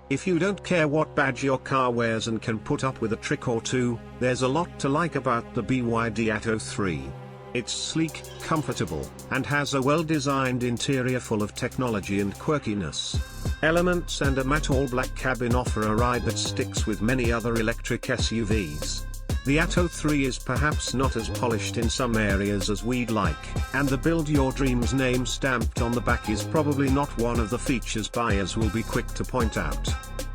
If you don't care what badge your car wears and can put up with a trick or two, there's a lot to like about the BYD Atto 3. It's sleek, comfortable, and has a well-designed interior full of technology and quirkiness. Elements and a matte all-black cabin offer a ride that sticks with many other electric SUVs. The Atto 3 is perhaps not as polished in some areas as we'd like, and the Build Your Dreams name stamped on the back is probably not one of the features buyers will be quick to point out.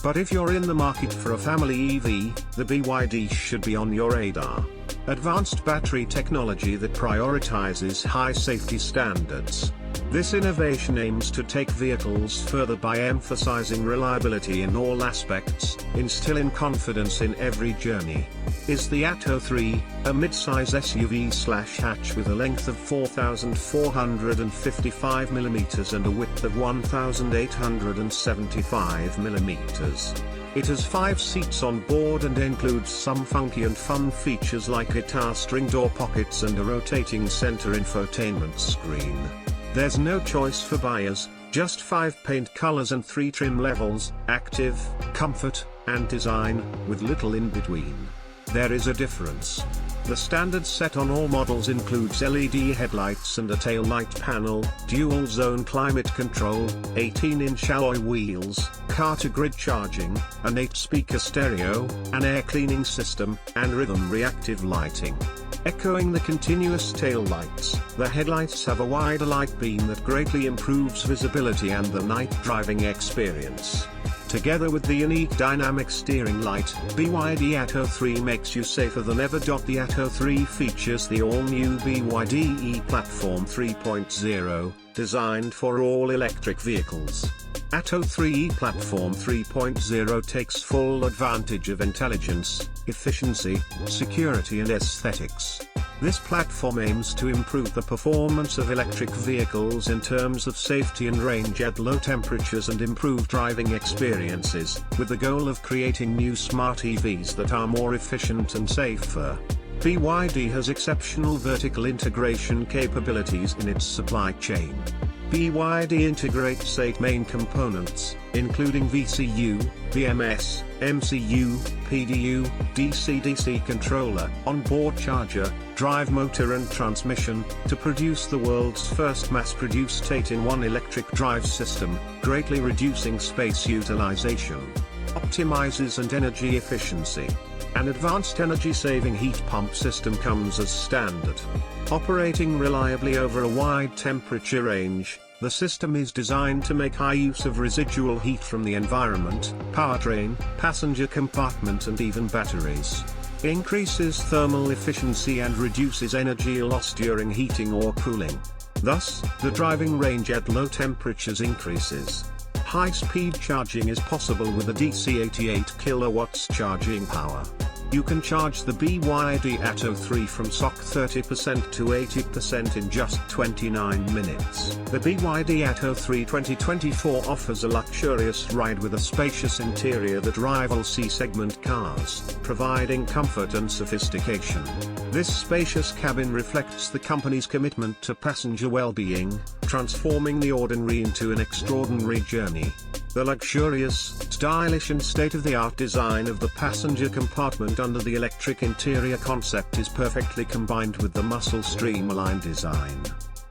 But if you're in the market for a family EV, the BYD should be on your radar. Advanced battery technology that prioritizes high safety standards. This innovation aims to take vehicles further by emphasizing reliability in all aspects, instilling confidence in every journey. Is the Atto 3, a midsize SUV/hatch with a length of 4,455 mm and a width of 1,875 mm. It has 5 seats on board and includes some funky and fun features like guitar string door pockets and a rotating center infotainment screen. There's no choice for buyers, just 5 paint colors and 3 trim levels: active, comfort, and design, with little in between. There is a difference. The standard set on all models includes LED headlights and a tail light panel, dual zone climate control, 18-inch alloy wheels, car-to-grid charging, an 8-speaker stereo, an air cleaning system, and rhythm reactive lighting. Echoing the continuous tail lights, the headlights have a wider light beam that greatly improves visibility and the night driving experience. Together with the unique dynamic steering light, BYD Atto 3 makes you safer than ever. The Atto 3 features the all-new BYD e-Platform 3.0, designed for all electric vehicles. Atto 3 e-Platform 3.0 takes full advantage of intelligence, efficiency, security and aesthetics. This platform aims to improve the performance of electric vehicles in terms of safety and range at low temperatures and improve driving experiences, with the goal of creating new smart EVs that are more efficient and safer. BYD has exceptional vertical integration capabilities in its supply chain. BYD integrates 8 main components, including VCU, BMS, MCU, PDU, DC-DC controller, onboard charger, drive motor and transmission, to produce the world's first mass-produced 8-in-1 electric drive system, greatly reducing space utilization. Optimizes and energy efficiency. An advanced energy-saving heat pump system comes as standard. Operating reliably over a wide temperature range, the system is designed to make high use of residual heat from the environment, powertrain, passenger compartment and even batteries. Increases thermal efficiency and reduces energy loss during heating or cooling. Thus, the driving range at low temperatures increases. High-speed charging is possible with a DC 88 kW charging power. You can charge the BYD Atto 3 from SOC 30% to 80% in just 29 minutes. The BYD Atto 3 2024 offers a luxurious ride with a spacious interior that rivals C-segment cars, providing comfort and sophistication. This spacious cabin reflects the company's commitment to passenger well-being, transforming the ordinary into an extraordinary journey. The luxurious, stylish and state-of-the-art design of the passenger compartment under the electric interior concept is perfectly combined with the Muscle Streamline Design.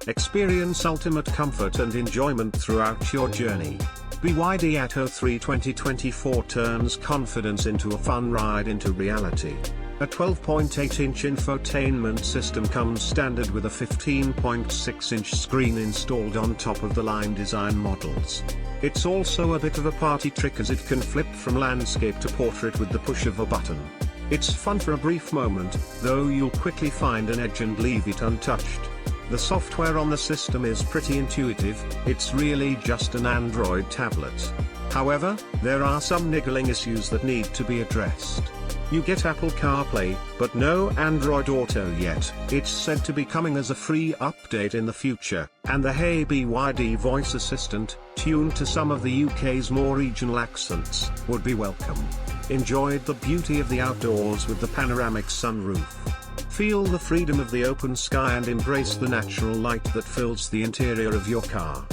Experience ultimate comfort and enjoyment throughout your journey. BYD Atto 3 2024 turns confidence into a fun ride into reality. A 12.8-inch infotainment system comes standard with a 15.6-inch screen installed on top of the line design models. It's also a bit of a party trick as it can flip from landscape to portrait with the push of a button. It's fun for a brief moment, though you'll quickly find an edge and leave it untouched. The software on the system is pretty intuitive, it's really just an Android tablet. However, there are some niggling issues that need to be addressed. You get Apple CarPlay, but no Android Auto yet. It's said to be coming as a free update in the future, and the Hey BYD voice assistant, tuned to some of the UK's more regional accents, would be welcome. Enjoyed the beauty of the outdoors with the panoramic sunroof. Feel the freedom of the open sky and embrace the natural light that fills the interior of your car.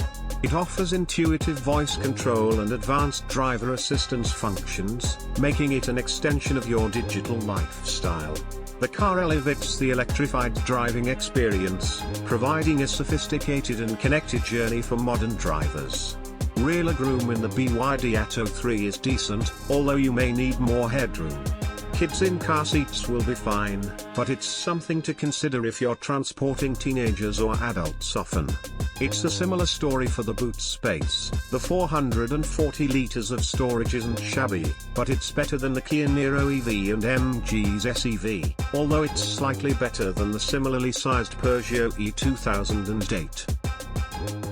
It offers intuitive voice control and advanced driver assistance functions, making it an extension of your digital lifestyle. The car elevates the electrified driving experience, providing a sophisticated and connected journey for modern drivers. Rear legroom in the BYD Atto 3 is decent, although you may need more headroom. Kids in car seats will be fine, but it's something to consider if you're transporting teenagers or adults often. It's a similar story for the boot space. The 440 litres of storage isn't shabby, but it's better than the Kia Niro EV and MG's SEV, although it's slightly better than the similarly sized Peugeot E2008.